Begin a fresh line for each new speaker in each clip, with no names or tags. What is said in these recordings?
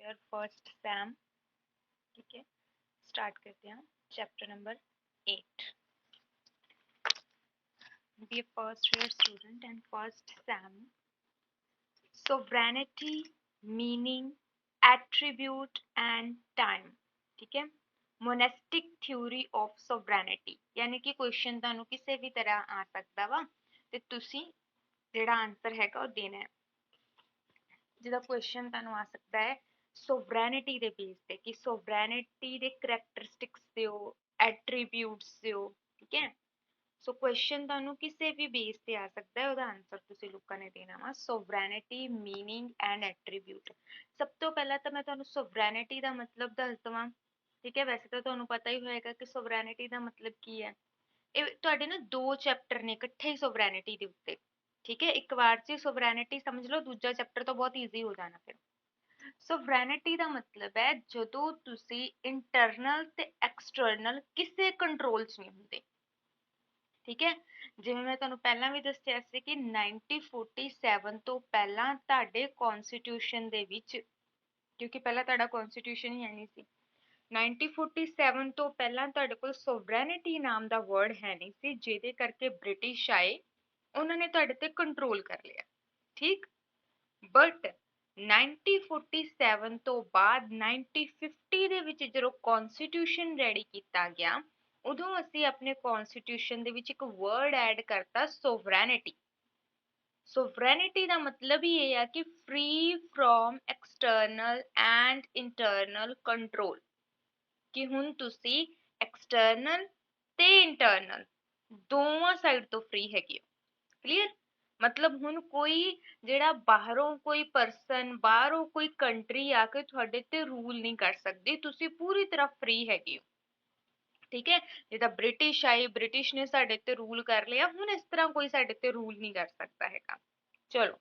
Year first Sam. ठीक है, start करते हैं chapter number 8। B first year student and first sem. Sovereignty, meaning, attribute and time. ठीक है, मोनेस्टिक थ्योरी ऑफ सोवरेनिटी, यानी कि क्वेश्चन ਤੁਹਾਨੂੰ ਕਿਸੇ ਵੀ ਤਰ੍ਹਾਂ ਆ ਸਕਦਾ ਵਾ ਤੇ ਤੁਸੀਂ ਜਿਹੜਾ ਆਨਸਰ ਹੈਗਾ ਉਹ ਦੇਣਾ ਹੈ। ਜਿਹਦਾ ਕੁਐਸਚਨ ਤੁਹਾਨੂੰ ਆ ਸਕਦਾ ਹੈ ਸੋਵਰੈਨਿਟੀ ਦੇ ਬੇਸ ਤੇ ਕਿ ਸੋਵਰੈਨਿਟੀ ਦੇ ਕਰੈਕਟਰਿਸਟਿਕਸ ਦਿਓ, ਐਟਰੀਬਿਊਟਸ ਦਿਓ। ਠੀਕ ਹੈ, ਸੋ ਕੁਐਸਚਨ ਤੁਹਾਨੂੰ ਕਿਸੇ ਵੀ ਬੇਸ ਤੇ ਆ ਸਕਦਾ ਹੈ, ਉਹਦਾ ਆਨਸਰ ਤੁਸੀਂ ਲੋਕਾਂ ਨੇ ਦੇਣਾ ਵਾ ਸੋਵਰੈਨਿਟੀ, ਮੀਨਿੰਗ ਐਂਡ ਐਟਰੀਬਿਊਟ। ਸਭ ਤੋਂ ਪਹਿਲਾਂ ਤਾਂ ਮੈਂ ਤੁਹਾਨੂੰ ਸੋਵਰੈਨਿਟੀ ਦਾ ਮਤਲਬ ਦੱਸ ਦਵਾਂ। ਠੀਕ ਹੈ, ਵੈਸੇ ਤਾਂ ਤੁਹਾਨੂੰ ਪਤਾ ਹੀ ਹੋਏਗਾ ਕਿ ਸੋਵਰੈਨਿਟੀ ਦਾ ਮਤਲਬ ਕੀ ਹੈ। ਇਹ ਤੁਹਾਡੇ ਨਾ ਦੋ ਚੈਪਟਰ ਨੇ ਇਕੱਠੇ ਹੀ ਸੋਵਰੈਨਿਟੀ ਦੇ ਉੱਤੇ। ठीक है, एक बार च सोवरेनिटी समझ लो, दूजा चैप्टर तो बहुत ईजी हो जाना। फिर सोवरेनिटी का मतलब है ਜਦੋਂ ਤੁਸੀਂ इंटरनल ਤੇ एक्सटर्नल ਕਿਸੇ कंट्रोल ਚ ਨਹੀਂ ਹੁੰਦੇ। ਠੀਕ ਹੈ, ਜਿਵੇਂ ਮੈਂ ਤੁਹਾਨੂੰ ਪਹਿਲਾਂ ਵੀ ਦੱਸਿਆ ਸੀ ਕਿ 1947 ਤੋਂ ਪਹਿਲਾਂ ਤੁਹਾਡੇ ਕਨਸਟੀਟਿਊਸ਼ਨ ਦੇ ਵਿੱਚ, ਕਿਉਂਕਿ ਪਹਿਲਾਂ ਤੁਹਾਡਾ ਕਨਸਟੀਟਿਊਸ਼ਨ ਹੀ ਨਹੀਂ ਸੀ, 1947 ਤੋਂ ਪਹਿਲਾਂ ਤੁਹਾਡੇ ਕੋਲ ਸੋਵਰੈਨਿਟੀ ਨਾਮ ਦਾ ਵਰਡ ਹੈ ਨਹੀਂ ਸੀ, ਜਿਹਦੇ ਕਰਕੇ ਬ੍ਰਿਟਿਸ਼ ਆਏ, ਉਹਨਾਂ ਨੇ ਤੁਹਾਡੇ ਤੇ ਕੰਟਰੋਲ ਕਰ ਲਿਆ। ਠੀਕ, ਬਟ 1947 ਤੋਂ ਬਾਅਦ 1950 ਦੇ ਵਿੱਚ ਜਦੋਂ ਕਨਸਟੀਟਿਊਸ਼ਨ ਰੈਡੀ ਕੀਤਾ ਗਿਆ, ਉਦੋਂ ਅਸੀਂ ਆਪਣੇ ਕਨਸਟੀਟਿਊਸ਼ਨ ਦੇ ਵਿੱਚ ਇੱਕ ਵਰਡ ਐਡ ਕਰਤਾ ਸੋਵਰੈਨਿਟੀ। ਸੋਵਰੈਨਿਟੀ ਦਾ ਮਤਲਬ ਹੀ ਇਹ ਆ ਕਿ free from external and internal control, ਕਿ ਹੁਣ ਤੁਸੀਂ ਐਕਸਟਰਨਲ ਤੇ ਇੰਟਰਨਲ ਦੋਵਾਂ ਸਾਈਡ ਤੋਂ ਫ੍ਰੀ ਹੈਗੇ ਹੋ। ਕਲੀਅਰ, मतलब हुन कोई जेड़ा बाहरों कोई पर्सन, बाहरों कोई कंट्री आके तुहाडे ते रूल नहीं कर सकदी, तुसी पूरी तरह फ्री हैगे हो। ठीक है, जिदा ब्रिटिश आए, ब्रिटिश ने साडे ते रूल कर लिया, हुन इस तरह कोई साडे ते रूल नहीं कर सकता हैगा। चलो,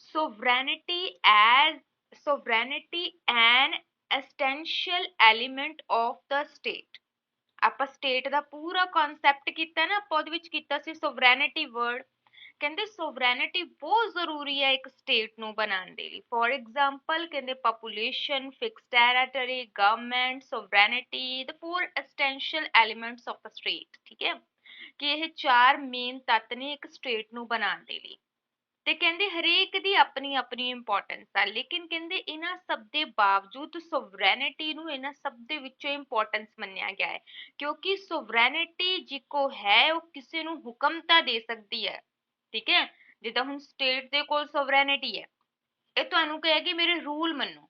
sovereignty an essential element of the state. ਆਪਾਂ ਸਟੇਟ ਦਾ ਪੂਰਾ ਕਨਸੈਪਟ ਕੀਤਾ ਨਾ, ਆਪਾਂ ਉਹਦੇ ਵਿੱਚ ਕੀਤਾ ਸੀ ਸੋਵਰੈਨਿਟੀ ਵਰਡ। ਕਹਿੰਦੇ ਸੋਵਰੈਨਿਟੀ ਬਹੁਤ ਜ਼ਰੂਰੀ ਹੈ ਇੱਕ ਸਟੇਟ ਨੂੰ ਬਣਾਉਣ ਦੇ ਲਈ। ਫੋਰ ਐਗਜ਼ਾਮਪਲ ਕਹਿੰਦੇ population, fix territory, government, sovereignty, the four essential elements of the state. ਠੀਕ ਹੈ, ਕਿ ਇਹ ਚਾਰ ਮੇਨ ਤੱਤ ਨੇ ਇੱਕ ਸਟੇਟ ਨੂੰ ਬਣਾਉਣ ਦੇ ਲਈ। ਤੇ ਕਹਿੰਦੇ ਹਰੇਕ ਦੀ ਆਪਣੀ ਆਪਣੀ ਇੰਪੋਰਟੈਂਸ ਆ, ਲੇਕਿਨ ਕਹਿੰਦੇ ਇਹਨਾਂ ਸਭ ਦੇ ਬਾਵਜੂਦ ਸੋਵਰੈਨਿਟੀ ਨੂੰ ਇਹਨਾਂ ਸਭ ਦੇ ਵਿੱਚੋਂ ਇੰਪੋਰਟੈਂਸ ਮੰਨਿਆ ਗਿਆ ਹੈ, ਕਿਉਂਕਿ ਸੋਵਰੈਨਿਟੀ ਜਿੱਕੋ ਹੈ ਉਹ ਕਿਸੇ ਨੂੰ ਹੁਕਮ ਤਾਂ ਦੇ ਸਕਦੀ ਹੈ। ਠੀਕ ਹੈ, ਜਿੱਦਾਂ ਹੁਣ ਸਟੇਟ ਦੇ ਕੋਲ ਸੋਵਰੈਨਿਟੀ ਹੈ, ਇਹ ਤੁਹਾਨੂੰ ਕਹੇਗੀ ਮੇਰੇ ਰੂਲ ਮੰਨੋ।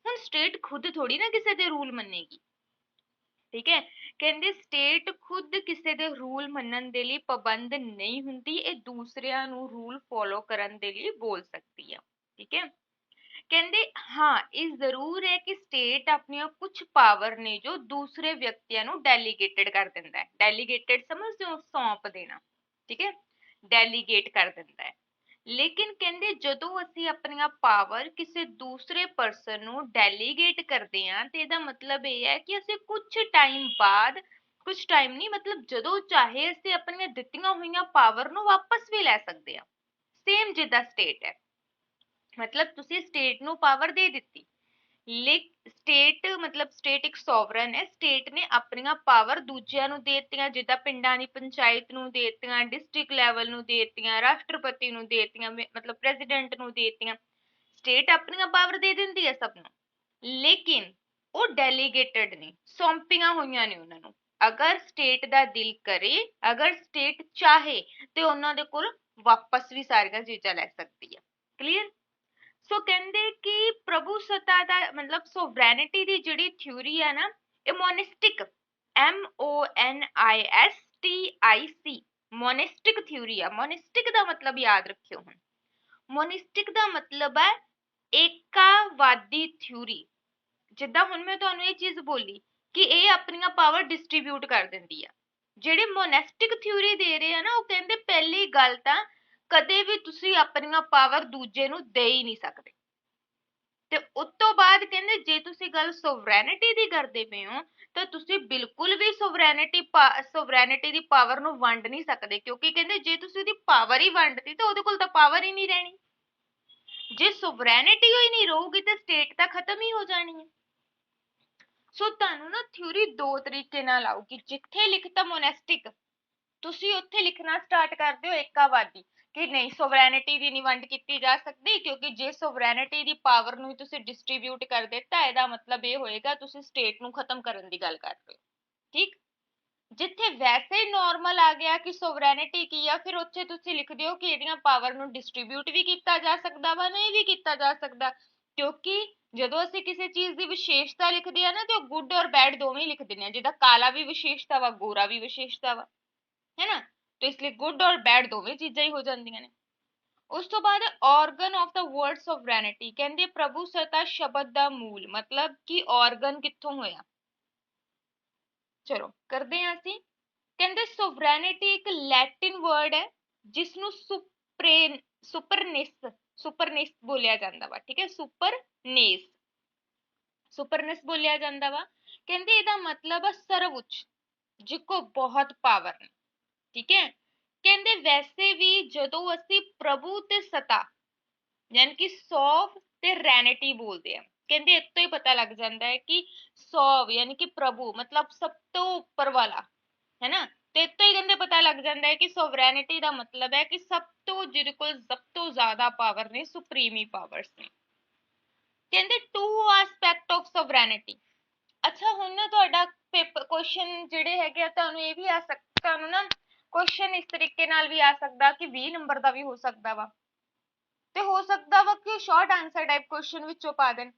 ਹੁਣ ਸਟੇਟ ਖੁਦ ਥੋੜੀ ਨਾ ਕਿਸੇ ਦੇ ਰੂਲ ਮੰਨੇਗੀ। ਠੀਕ ਹੈ, ਕਹਿੰਦੇ ਸਟੇਟ ਖੁਦ ਕਿਸੇ ਦੇ ਰੂਲ ਮੰਨਣ ਦੇ ਲਈ ਪਾਬੰਦ ਨਹੀਂ ਹੁੰਦੀ, ਇਹ ਦੂਸਰਿਆਂ ਨੂੰ ਰੂਲ ਫੋਲੋ ਕਰਨ ਦੇ ਲਈ ਬੋਲ ਸਕਦੀ ਹੈ। ਠੀਕ ਹੈ, ਕਹਿੰਦੇ ਹਾਂ ਇਹ ਜ਼ਰੂਰ ਹੈ ਕਿ ਸਟੇਟ ਆਪਣੀਆਂ ਕੁਝ ਪਾਵਰ ਨੇ ਜੋ ਦੂਸਰੇ ਵਿਅਕਤੀਆਂ ਨੂੰ ਡੈਲੀਗੇਟਡ ਕਰ ਦਿੰਦਾ ਹੈ। ਡੈਲੀਗੇਟਡ ਸਮਝਦੇ ਹੋ, ਸੌਂਪ ਦੇਣਾ। ਠੀਕ ਹੈ, ਡੈਲੀਗੇਟ ਕਰ ਦਿੰਦਾ ਹੈ। ਲੇਕਿਨ ਕਹਿੰਦੇ ਜਦੋਂ ਅਸੀਂ ਆਪਣੀਆਂ ਪਾਵਰ ਕਿਸੇ ਦੂਸਰੇ ਪਰਸਨ ਨੂੰ ਡੈਲੀਗੇਟ ਕਰਦੇ ਹਾਂ ਤੇ ਇਹਦਾ ਮਤਲਬ ਇਹ ਹੈ ਕਿ ਅਸੀਂ ਕੁਝ ਟਾਈਮ ਬਾਅਦ, ਕੁਝ ਟਾਈਮ ਨਹੀਂ ਮਤਲਬ ਜਦੋਂ ਚਾਹੇ ਅਸੀਂ ਆਪਣੀਆਂ ਦਿੱਤੀਆਂ ਹੋਈਆਂ ਪਾਵਰ ਨੂੰ ਵਾਪਸ ਵੀ ਲੈ ਸਕਦੇ ਹਾਂ। ਸੇਮ ਜਿੱਦਾਂ ਸਟੇਟ ਹੈ, ਮਤਲਬ ਤੁਸੀਂ ਸਟੇਟ ਨੂੰ ਪਾਵਰ ਦੇ ਦਿੱਤੀ, ਸਟੇਟ ਮਤਲਬ ਸਟੇਟ ਇੱਕ ਸੋਵਰਨ ਹੈ, ਸਟੇਟ ਨੇ ਆਪਣੀਆਂ ਪਾਵਰ ਦੂਜਿਆਂ ਨੂੰ ਦੇ ਦਿੱਤੀਆਂ, ਜਿੱਦਾਂ ਪਿੰਡਾਂ ਦੀ ਪੰਚਾਇਤ ਨੂੰ ਦੇ ਦਿੱਤੀਆਂ, ਡਿਸਟ੍ਰਿਕਟ ਲੈਵਲ ਨੂੰ ਦੇ ਦਿੱਤੀਆਂ, ਰਾਸ਼ਟਰਪਤੀ ਨੂੰ ਦੇ ਦਿੱਤੀਆਂ, ਮਤਲਬ ਪ੍ਰੈਜ਼ੀਡੈਂਟ ਨੂੰ ਦੇ ਦਿੱਤੀਆਂ। ਸਟੇਟ ਆਪਣੀਆਂ ਪਾਵਰ ਦੇ ਦਿੰਦੀ ਹੈ ਸਭ ਨੂੰ, ਲੇਕਿਨ ਉਹ ਡੈਲੀਗੇਟਡ ਨੇ, ਸੌਂਪੀਆਂ ਹੋਈਆਂ ਨੇ ਉਹਨਾਂ ਨੂੰ। ਅਗਰ ਸਟੇਟ ਦਾ ਦਿਲ ਕਰੇ, ਅਗਰ ਸਟੇਟ ਚਾਹੇ ਤੇ ਉਹਨਾਂ ਦੇ ਕੋਲ ਵਾਪਸ ਵੀ ਸਾਰੀਆਂ ਚੀਜ਼ਾਂ ਲੈ ਸਕਦੀ ਹੈ। ਕਲੀਅਰ, ਸੋ ਕਹਿੰਦੇ ਕਿ ਪ੍ਰਭੂ ਸੱਤਾ ਦਾ ਮਤਲਬ ਸੋਵਰੈਨਿਟੀ ਦੀ ਜਿਹੜੀ ਥਿਊਰੀ ਹੈ ਨਾ, ਇਹ ਮੋਨਿਸਟਿਕ, MONISTIC, ਮੋਨਿਸਟਿਕ ਥਿਊਰੀ ਆ। ਮੋਨਿਸਟਿਕ ਦਾ ਮਤਲਬ ਯਾਦ ਰੱਖਿਓ। ਹੁਣ ਮੋਨਿਸਟਿਕ ਦਾ ਮਤਲਬ ਹੈ ਏਕਾਵਾਦੀ ਥਿਊਰੀ। ਜਿੱਦਾਂ ਹੁਣ ਮੈਂ ਤੁਹਾਨੂੰ ਇਹ ਚੀਜ਼ ਬੋਲੀ ਕਿ ਇਹ ਆਪਣੀਆਂ ਪਾਵਰ ਡਿਸਟ੍ਰੀਬਿਊਟ ਕਰ ਦਿੰਦੀ ਆ, ਜਿਹੜੇ ਮੋਨਿਸਟਿਕ ਥਿਊਰੀ ਦੇ ਰਹੇ ਆ ਨਾ, ਉਹ ਕਹਿੰਦੇ ਪਹਿਲੀ ਗੱਲ ਤਾਂ ਕਦੇ ਵੀ ਤੁਸੀਂ ਆਪਣੀਆਂ ਪਾਵਰ ਦੂਜੇ ਨੂੰ ਦੇ ਹੀ ਨਹੀਂ ਸਕਦੇ, ਤੇ ਉਸ ਤੋਂ ਬਾਅਦ ਕਹਿੰਦੇ ਜੇ ਤੁਸੀਂ ਗੱਲ ਸੋਵਰੈਨਿਟੀ ਦੀ ਕਰਦੇ ਪਏ ਹੋ ਤਾਂ ਤੁਸੀਂ ਬਿਲਕੁਲ ਵੀ ਸੋਵਰੈਨਿਟੀ ਦੀ ਪਾਵਰ ਨੂੰ ਵੰਡ ਨਹੀਂ ਸਕਦੇ, ਕਿਉਂਕਿ ਕਹਿੰਦੇ ਜੇ ਤੁਸੀਂ ਉਹਦੀ ਪਾਵਰ ਹੀ ਵੰਡਤੀ ਤਾਂ ਉਹਦੇ ਕੋਲ ਤਾਂ ਪਾਵਰ ਹੀ ਨਹੀਂ ਰਹਿਣੀ। ਜੇ ਸੋਵਰੈਨਿਟੀ ਹੋਈ ਨਹੀਂ ਰਹੂਗੀ ਤੇ ਸਟੇਟ ਤਾਂ ਖਤਮ ਹੀ ਹੋ ਜਾਣੀ ਹੈ। ਸੋ ਤੁਹਾਨੂੰ ਨਾ ਥਿਊਰੀ ਦੋ ਤਰੀਕੇ ਨਾਲ ਆਊਗੀ। ਜਿੱਥੇ ਲਿਖਤਾ ਮੋਨੈਸਟਿਕ, ਤੁਸੀਂ ਉੱਥੇ ਲਿਖਣਾ ਸਟਾਰਟ ਕਰ ਦਿਓ ਏਕਾਵਾਦੀ ਕਿ ਨਹੀਂ ਸੋਵਰੈਨਿਟੀ ਦੀ ਨਹੀਂ ਵੰਡ ਕੀਤੀ ਜਾ ਸਕਦੀ, ਕਿਉਂਕਿ ਜੇ ਸੋਵਰੈਨਿਟੀ ਦੀ ਪਾਵਰ ਨੂੰ ਤੁਸੀਂ ਡਿਸਟ੍ਰੀਬਿਊਟ ਕਰ ਦਿੱਤਾ ਇਹਦਾ ਮਤਲਬ ਇਹ ਹੋਏਗਾ ਤੁਸੀਂ ਸਟੇਟ ਨੂੰ ਖਤਮ ਕਰਨ ਦੀ ਗੱਲ ਕਰ ਰਹੇ ਹੋ। ਠੀਕ। ਜਿੱਥੇ ਵੈਸੇ ਨਾਰਮਲ ਆ ਗਿਆ ਕਿ ਸੋਵਰੈਨਿਟੀ ਕੀ ਆ, ਫਿਰ ਉੱਥੇ ਤੁਸੀਂ ਲਿਖ ਦਿਓ ਕਿ ਇਹਦੀਆਂ ਪਾਵਰ ਨੂੰ ਡਿਸਟ੍ਰੀਬਿਊਟ ਵੀ ਕੀਤਾ ਜਾ ਸਕਦਾ ਵਾ, ਨਹੀਂ ਵੀ ਕੀਤਾ ਜਾ ਸਕਦਾ। ਕਿਉਂਕਿ ਜਦੋਂ ਅਸੀਂ ਕਿਸੇ ਚੀਜ਼ ਦੀ ਵਿਸ਼ੇਸ਼ਤਾ ਲਿਖਦੇ ਆ ਨਾ ਤੇ ਉਹ ਗੁੱਡ ਔਰ ਬੈਡ ਦੋਵੇਂ ਲਿਖ ਦਿੰਦੇ ਆ, ਜਿੱਦਾਂ ਕਾਲਾ ਵੀ ਵਿਸ਼ੇਸ਼ਤਾ ਵਾ, ਗੋਰਾ ਵੀ ਵਿਸ਼ੇਸ਼ਤਾ ਵਾ, ਹੈ ਨਾ। ਤੇ ਇਸ ਲਈ ਗੁੱਡ ਔਰ ਬੈਡ ਦੋਵੇਂ ਚੀਜ਼ਾਂ ਹੀ ਹੋ ਜਾਂਦੀਆਂ ਨੇ। ਉਸ ਤੋਂ ਬਾਅਦ ਆਰਗਨ ਆਫ ਦਾ ਵਰਡ ਸੋਵਰੈਨਿਟੀ, ਕਹਿੰਦੇ ਪ੍ਰਭੂ ਸੱਤਾ ਸ਼ਬਦ ਦਾ ਮੂਲ, ਮਤਲਬ ਕਿ ਆਰਗਨ ਕਿੱਥੋਂ ਹੋਇਆ। ਚਲੋ ਕਰਦੇ ਹਾਂ ਅਸੀਂ। ਕਹਿੰਦੇ ਸੋਵਰੈਨਿਟੀ ਇੱਕ ਲੈਟਿਨ ਵਰਡ ਹੈ ਜਿਸ ਨੂੰ ਸੁਪਰਨਿਸ ਬੋਲਿਆ ਜਾਂਦਾ ਵਾ। ਠੀਕ ਹੈ, ਸੁਪਰਨਿਸ ਬੋਲਿਆ ਜਾਂਦਾ ਵਾ। ਕਹਿੰਦੇ ਇਹਦਾ ਮਤਲਬ ਹੈ ਸਰਵਉੱਚ, ਜਿੱਕੋ ਬਹੁਤ ਪਾਵਰ ਨੇ। ਠੀਕ ਹੈ। ਕਹਿੰਦੇ ਵੈਸੇ ਵੀ ਜਦੋਂ ਅਸੀਂ ਪ੍ਰਭੂ ਤੇ ਸਤਾ ਯਾਨੀ ਕਿ ਸੌਵ ਤੇ ਰੈਨਿਟੀ ਬੋਲਦੇ ਆ, ਕਹਿੰਦੇ ਇਸ ਤੋਂ ਹੀ ਪਤਾ ਲੱਗ ਜਾਂਦਾ ਹੈ ਕਿ ਸੌਵ ਯਾਨੀ ਕਿ ਪ੍ਰਭੂ ਮਤਲਬ ਸਭ ਤੋਂ ਉੱਪਰ ਵਾਲਾ, ਹੈ ਨਾ। ਤੇ ਇਸ ਤੋਂ ਹੀ ਕਹਿੰਦੇ ਪਤਾ ਲੱਗ ਜਾਂਦਾ ਹੈ ਕਿ ਸੋਵਰੈਨਿਟੀ ਦਾ ਮਤਲਬ ਹੈ ਕਿ ਸਭ ਤੋਂ ਜਿਹਦੇ ਕੋਲ ਸਭ ਤੋਂ ਜ਼ਿਆਦਾ ਪਾਵਰ ਨੇ, ਸੁਪਰੀਮੀ ਪਾਵਰਸ ਨੇ। ਕਹਿੰਦੇ ਟੂ ਐਸਪੈਕਟ ਆਫ ਸੋਵਰੈਨਿਟੀ। ਅੱਛਾ ਹੁਣ ਨਾ ਤੁਹਾਡਾ ਪੇਪਰ ਕੁਐਸਚਨ ਜਿਹੜੇ ਹੈਗੇ ਆ ਤੁਹਾਨੂੰ ਇਹ ਵੀ ਆ ਸਕਦਾ, ਤੁਹਾਨੂੰ ਨਾ ਕੁਐਸਚਨ ਇਸ ਤਰੀਕੇ ਨਾਲ ਵੀ ਆ ਸਕਦਾ ਕਿ 20 ਨੰਬਰ ਦਾ ਵੀ ਹੋ ਸਕਦਾ ਵਾ, ਤੇ ਹੋ ਸਕਦਾ ਵਾ ਕਿ ਸ਼ਾਰਟ ਆਨਸਰ ਟਾਈਪ ਕੁਐਸਚਨ ਵਿੱਚੋਂ ਪਾ ਦੇਣ।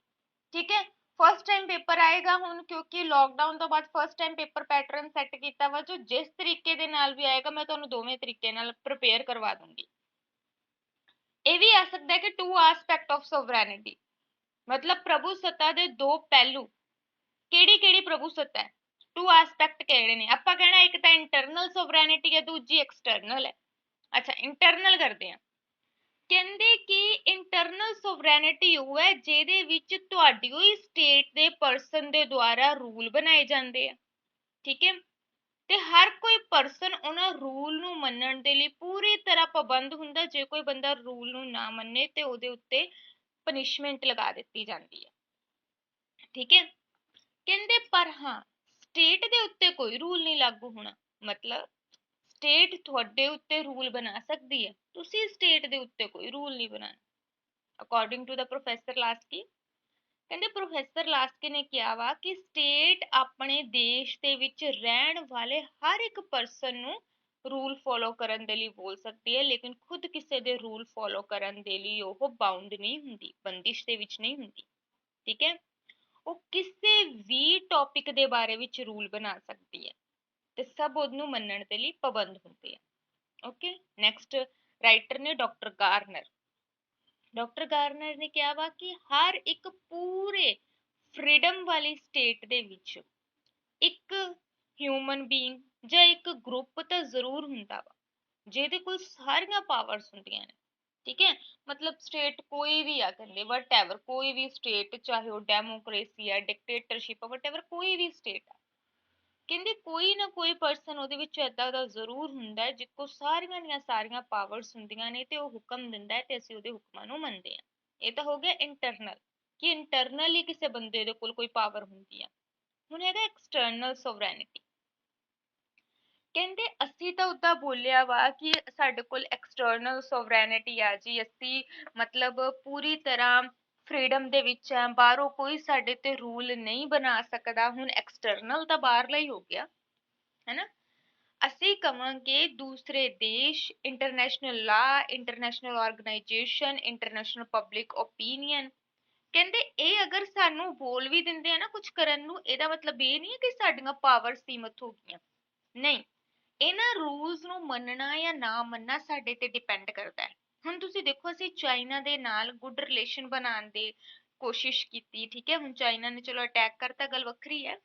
ਠੀਕ ਹੈ। ਫਸਟ ਟਾਈਮ ਪੇਪਰ ਆਏਗਾ ਹੁਣ, ਕਿਉਂਕਿ ਲੋਕਡਾਊਨ ਤੋਂ ਬਾਅਦ first time paper pattern set ਕੀਤਾ ਵਾ, ਜੋ ਜਿਸ ਤਰੀਕੇ ਦੇ ਨਾਲ ਵੀ ਆਏਗਾ ਮੈਂ ਤੁਹਾਨੂੰ ਦੋਵੇਂ ਤਰੀਕੇ ਨਾਲ ਪ੍ਰਪੇਅਰ ਕਰਵਾ ਦੂੰਗੀ। ਇਹ ਵੀ ਆ ਸਕਦਾ ਹੈ ਕਿ ਟੂ ਐਸਪੈਕਟ ਆਫ ਸੋਵਰੈਨਿਟੀ, ਮਤਲਬ ਪ੍ਰਭੂ ਸੱਤਾ ਦੇ ਦੋ ਪਹਿਲੂ। ਕਿਹੜੀ ਕਿਹੜੀ ਪ੍ਰਭੂ ਸੱਤਾ ਹੈ, ਟੂ ਐਸਪੈਕਟ ਕਿਹੜੇ ਨੇ। ਆਪਾਂ ਕਹਿਣਾ ਇੱਕ ਤਾਂ ਇੰਟਰਨਲ ਸੋਵਰੈਨਿਟੀ ਹੈ, ਦੂਜੀ ਐਕਸਟਰਨਲ ਹੈ। ਅੱਛਾ ਇੰਟਰਨਲ ਕਰਦੇ ਆ। ਕਹਿੰਦੇ ਕਿ ਇੰਟਰਨਲ ਸੋਵਰੈਨਿਟੀ ਉਹ ਹੈ ਜਿਹਦੇ ਵਿੱਚ ਤੁਹਾਡੀ ਹੀ ਸਟੇਟ ਦੇ ਪਰਸਨ ਦੇ ਦੁਆਰਾ ਰੂਲ ਬਣਾਏ ਜਾਂਦੇ ਆ। ਠੀਕ ਹੈ। ਤੇ ਹਰ ਕੋਈ ਪਰਸਨ ਉਹਨਾਂ ਰੂਲ ਨੂੰ ਮੰਨਣ ਦੇ ਲਈ ਪੂਰੀ ਤਰ੍ਹਾਂ ਪਾਬੰਦ ਹੁੰਦਾ। ਜੇ ਕੋਈ ਬੰਦਾ ਰੂਲ ਨੂੰ ਨਾ ਮੰਨੇ ਤੇ ਉਹਦੇ ਉੱਤੇ ਪਨਿਸ਼ਮੈਂਟ ਲਗਾ ਦਿੱਤੀ ਜਾਂਦੀ ਹੈ। ਠੀਕ ਹੈ। ਕਹਿੰਦੇ ਪਰ ਹਾਂ ਸਟੇਟ ਦੇ ਉੱਤੇ ਕੋਈ ਰੂਲ ਨਹੀਂ ਲਾਗੂ ਹੋਣਾ, ਮਤਲਬ ਸਟੇਟ ਤੁਹਾਡੇ ਉੱਤੇ ਰੂਲ ਬਣਾ ਸਕਦੀ ਹੈ, ਤੁਸੀਂ ਸਟੇਟ ਦੇ ਉੱਤੇ ਕੋਈ ਰੂਲ ਨਹੀਂ ਬਣਾਉਣਾ। ਅਕੋਰਡਿੰਗ ਟੂ ਦਾ ਪ੍ਰੋਫੈਸਰ ਲਾਸਕੀ, ਕਹਿੰਦੇ ਪ੍ਰੋਫੈਸਰ ਲਾਸਕੀ ਨੇ ਕਿਹਾ ਵਾ ਕਿ ਸਟੇਟ ਆਪਣੇ ਦੇਸ਼ ਦੇ ਵਿੱਚ ਰਹਿਣ ਵਾਲੇ ਹਰ ਇੱਕ ਪਰਸਨ ਨੂੰ ਰੂਲ ਫੋਲੋ ਕਰਨ ਦੇ ਲਈ ਬੋਲ ਸਕਦੀ ਹੈ, ਲੇਕਿਨ ਖੁਦ ਕਿਸੇ ਦੇ ਰੂਲ ਫੋਲੋ ਕਰਨ ਦੇ ਲਈ ਉਹ ਬਾਉਂਡ ਨਹੀਂ ਹੁੰਦੀ, ਬੰਦਿਸ਼ ਦੇ ਵਿੱਚ ਨਹੀਂ ਹੁੰਦੀ। ਠੀਕ ਹੈ। ਉਹ ਕਿਸੇ ਵੀ ਟੌਪਿਕ ਦੇ ਬਾਰੇ ਵਿੱਚ ਰੂਲ ਬਣਾ ਸਕਦੀ ਹੈ ਤੇ ਸਭ ਉਹਨੂੰ ਮੰਨਣ ਦੇ ਲਈ ਪਾਬੰਦ ਹੁੰਦੇ ਆ। ਓਕੇ ਨੈਕਸਟ ਰਾਈਟਰ ਨੇ ਡਾਕਟਰ ਗਾਰਨਰ। ਡਾਕਟਰ ਗਾਰਨਰ ਨੇ ਕਿਹਾ ਵਾ ਕਿ ਹਰ ਇੱਕ ਪੂਰੇ ਫ੍ਰੀडम ਵਾਲੀ ਸਟੇਟ ਦੇ ਵਿੱਚ ਇੱਕ ਹਿਊਮਨ ਬੀਇੰਗ ਜਾਂ ਇੱਕ ਗਰੁੱਪ ਤਾਂ ਜ਼ਰੂਰ ਹੁੰਦਾ ਵਾ ਜਿਹਦੇ ਕੋਲ ਸਾਰੀਆਂ ਪਾਵਰਸ ਹੁੰਦੀਆਂ ਨੇ। ਠੀਕ ਹੈ। ਮਤਲਬ ਸਟੇਟ ਕੋਈ ਵੀ ਆ, ਕਹਿੰਦੇ ਵਟਐਵਰ ਕੋਈ ਵੀ ਸਟੇਟ, ਚਾਹੇ ਉਹ ਡੈਮੋਕ੍ਰੇਸੀ ਆ, ਡਿਕਟੇਟਰਸ਼ਿਪ ਆ, ਵਟਐਵਰ ਕੋਈ ਵੀ ਸਟੇਟ ਆ, ਕਹਿੰਦੇ ਕੋਈ ਨਾ ਕੋਈ ਪਰਸਨ ਉਹਦੇ ਵਿੱਚ ਏਦਾਂ ਦਾ ਜ਼ਰੂਰ ਹੁੰਦਾ ਹੈ ਜਿਸ ਕੋਲ ਸਾਰੀਆਂ ਦੀਆਂ ਸਾਰੀਆਂ ਪਾਵਰਸ ਹੁੰਦੀਆਂ ਨੇ ਤੇ ਉਹ ਹੁਕਮ ਦਿੰਦਾ ਹੈ ਤੇ ਅਸੀਂ ਉਹਦੇ ਹੁਕਮਾਂ ਨੂੰ ਮੰਨਦੇ ਹਾਂ। ਇਹ ਤਾਂ ਹੋ ਗਿਆ ਇੰਟਰਨਲ, ਕਿ ਇੰਟਰਨਲੀ ਕਿਸੇ ਬੰਦੇ ਦੇ ਕੋਲ ਕੋਈ ਪਾਵਰ ਹੁੰਦੀ ਆ। ਹੁਣ ਹੈਗਾ ਐਕਸਟਰਨਲ ਸੋਵਰੈਨਿਟੀ। ਕਹਿੰਦੇ ਅਸੀਂ ਤਾਂ ਉਦਾਂ ਬੋਲਿਆ ਵਾ ਕਿ ਸਾਡੇ ਕੋਲ ਐਕਸਟਰਨਲ ਸੋਵਰੈਨਿਟੀ ਆ ਜੀ, ਅਸੀਂ ਮਤਲਬ ਪੂਰੀ ਤਰ੍ਹਾਂ ਫ੍ਰੀडम ਦੇ ਵਿੱਚ ਆ, ਬਾਹਰੋਂ ਕੋਈ ਸਾਡੇ ਤੇ ਰੂਲ ਨਹੀਂ ਬਣਾ ਸਕਦਾ। ਹੁਣ ਐਕਸਟਰਨਲ ਤਾਂ ਬਾਹਰਲਾ ਹੀ ਹੋ ਗਿਆ, ਹੈ ਨਾ। ਅਸੀਂ ਕਵਾਂਗੇ ਦੂਸਰੇ ਦੇਸ਼, ਇੰਟਰਨੈਸ਼ਨਲ ਲਾ, international organisation, international public opinion. ਕਹਿੰਦੇ ਇਹ ਅਗਰ ਸਾਨੂੰ ਬੋਲ ਵੀ ਦਿੰਦੇ ਆ ਨਾ ਕੁਝ ਕਰਨ ਨੂੰ, ਇਹਦਾ ਮਤਲਬ ਇਹ ਨਹੀਂ ਹੈ ਕਿ ਸਾਡੀਆਂ ਪਾਵਰ ਸੀਮਤ ਹੋ ਗਈਆਂ, ਨਹੀਂ। ਇਹਨਾਂ ਰੂਲਸ ਨੂੰ ਮੰਨਣਾ ਜਾਂ ਨਾ ਮੰਨਣਾ ਸਾਡੇ ਤੇ ਡਿਪੈਂਡ ਕਰਦਾ ਹੈ। ਹੁਣ ਤੁਸੀਂ ਦੇਖੋ ਅਸੀਂ ਚਾਈਨਾ ਦੇ ਨਾਲ ਗੁੱਡ ਰਿਲੇਸ਼ਨ ਬਣਾਉਣ ਦੀ ਕੋਸ਼ਿਸ਼ ਕੀਤੀ। ਠੀਕ ਹੈ। ਹੁਣ ਚਾਈਨਾ ਨੇ ਚਲੋ ਅਟੈਕ ਕਰਤਾ, ਗੱਲ ਵੱਖਰੀ ਹੈ।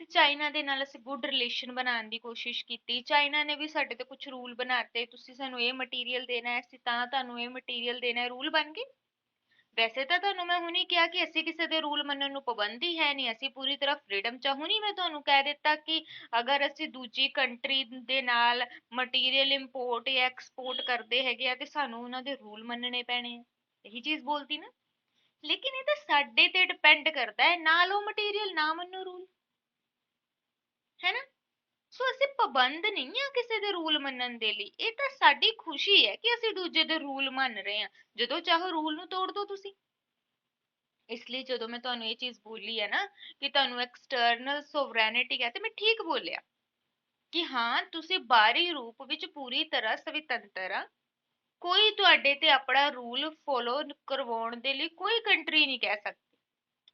ਤੇ ਚਾਈਨਾ ਦੇ ਨਾਲ ਅਸੀਂ ਗੁੱਡ ਰਿਲੇਸ਼ਨ ਬਣਾਉਣ ਦੀ ਕੋਸ਼ਿਸ਼ ਕੀਤੀ। ਚਾਈਨਾ ਨੇ ਵੀ ਸਾਡੇ ਤੇ ਕੁਝ ਰੂਲ ਬਣਾਤੇ, ਤੁਸੀਂ ਸਾਨੂੰ ਇਹ ਮਟੀਰੀਅਲ ਦੇਣਾ ਹੈ, ਅਸੀਂ ਤਾਂ ਤੁਹਾਨੂੰ ਇਹ ਮਟੀਰੀਅਲ ਦੇਣਾ ਹੈ, ਰੂਲ ਬਣ ਗਏ। ਵੈਸੇ ਤਾਂ ਤੁਹਾਨੂੰ ਮੈਂ ਹੁਣੀ ਕਿਹਾ ਕਿ ਅਸੀਂ ਕਿਸੇ ਦੇ ਰੂਲ ਮੰਨਣ ਨੂੰ ਪਾਬੰਦੀ ਹੈ ਨਹੀਂ, ਅਸੀਂ ਪੂਰੀ ਤਰ੍ਹਾਂ ਫ੍ਰੀडम ਚ। ਹੁਣੀ ਮੈਂ ਤੁਹਾਨੂੰ ਕਹਿ ਦਿੱਤਾ ਕਿ ਅਗਰ ਅਸੀਂ ਦੂਜੀ ਕੰਟਰੀ ਦੇ ਨਾਲ ਮਟੀਰੀਅਲ ਇੰਪੋਰਟ ਜਾਂ ਐਕਸਪੋਰਟ ਕਰਦੇ ਹੈਗੇ ਆ ਤੇ ਸਾਨੂੰ ਉਹਨਾਂ ਦੇ ਰੂਲ ਮੰਨਣੇ ਪੈਣੇ ਆ। यही चीज बोलती ना। लेकिन ये तो साडे ते डिपेंड करता है, ना लो मटीरियल ना मनो रूल, है ना। ਸੋ ਅਸੀਂ ਪਾਬੰਦ ਨਹੀਂ ਆ ਕਿਸੇ ਦੇ ਰੂਲ ਮੰਨਣ ਦੇ ਲਈ, ਇਹ ਤਾਂ ਸਾਡੀ ਖੁਸ਼ੀ ਹੈ ਕਿ ਅਸੀਂ ਦੂਜੇ ਦੇ ਰੂਲ ਮੰਨ ਰਹੇ ਹਾਂ। ਜਦੋਂ ਚਾਹੋ ਰੂਲ ਨੂੰ ਤੋੜ ਦਿਓ ਤੁਸੀਂ। ਇਸ ਲਈ ਜਦੋਂ ਮੈਂ ਤੁਹਾਨੂੰ ਇਹ ਚੀਜ਼ ਬੋਲੀ ਹੈ ਨਾ ਕਿ ਤੁਹਾਨੂੰ ਐਕਸਟਰਨਲ ਸੋਵਰੈਨਿਟੀ ਹੈ, ਤੇ ਮੈਂ ਠੀਕ ਬੋਲਿਆ ਕਿ ਹਾਂ ਤੁਸੀਂ ਬਾਹਰੀ ਰੂਪ ਵਿੱਚ ਪੂਰੀ ਤਰ੍ਹਾਂ ਸੁਤੰਤਰ ਆ। ਕੋਈ ਤੁਹਾਡੇ ਤੇ ਆਪਣਾ ਰੂਲ ਫੋਲੋ ਕਰਵਾਉਣ ਦੇ ਲਈ ਕੋਈ ਕੰਟਰੀ ਨਹੀਂ ਕਹਿ ਸਕਦੀ।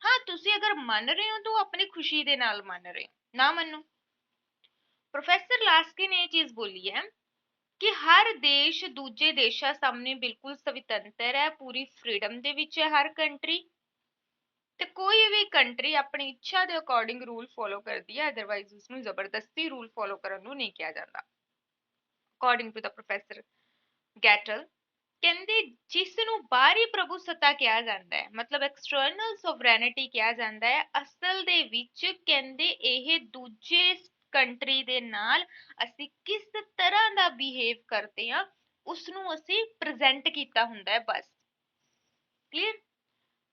ਹਾਂ ਤੁਸੀਂ ਅਗਰ ਮੰਨ ਰਹੇ ਹੋ ਤਾਂ ਆਪਣੀ ਖੁਸ਼ੀ ਦੇ ਨਾਲ ਮੰਨ ਰਹੇ ਹੋ, ਨਾ ਮੰਨੋ। ਪ੍ਰੋਫੈਸਰ ਲਾਸਕੀ ਨੇ ਇਹ ਚੀਜ਼ ਬੋਲੀ ਹੈ ਕਿ ਹਰ ਦੇਸ਼ ਦੂਜੇ ਦੇਸ਼ਾਂ ਸਾਹਮਣੇ ਬਿਲਕੁਲ ਸੁਤੰਤਰ ਹੈ, ਪੂਰੀ ਫ੍ਰੀडम ਦੇ ਵਿੱਚ ਹੈ ਹਰ ਕੰਟਰੀ, ਤੇ ਕੋਈ ਵੀ ਕੰਟਰੀ ਆਪਣੀ ਇੱਛਾ ਦੇ ਅਕੋਰਡਿੰਗ ਰੂਲ ਫੋਲੋ ਕਰਦੀ ਹੈ, ਅਦਰਵਾਈਜ਼ ਉਸ ਨੂੰ ਜ਼ਬਰਦਸਤੀ ਰੂਲ ਫੋਲੋ ਕਰਨ ਨੂੰ ਨਹੀਂ ਕਿਹਾ ਜਾਂਦਾ। ਅਕੋਰਡਿੰਗ ਟੂ ਦਾ ਪ੍ਰੋਫੈਸਰ ਗੈਟਲ, ਕਹਿੰਦੇ ਜਿਸ ਨੂੰ ਬਾਹਰੀ ਪ੍ਰਭੂਸੱਤਾ ਕਿਹਾ ਜਾਂਦਾ ਹੈ, ਮਤਲਬ ਐਕਸਟਰਨਲ ਸੋਵਰੈਨਿਟੀ ਕਿਹਾ ਜਾਂਦਾ ਹੈ, ਅਸਲ ਦੇ ਵਿੱਚ ਕਹਿੰਦੇ ਇਹ ਦੂਜੇ ਕੰਟਰੀ ਦੇ ਨਾਲ ਅਸੀਂ ਕਿਸ ਤਰ੍ਹਾਂ ਦਾ ਬਿਹੇਵ ਕਰਦੇ ਹਾਂ ਉਸ ਨੂੰ ਅਸੀਂ ਪ੍ਰੈਜ਼ੈਂਟ ਕੀਤਾ ਹੁੰਦਾ ਹੈ, ਬਸ। ਕਲੀਅਰ।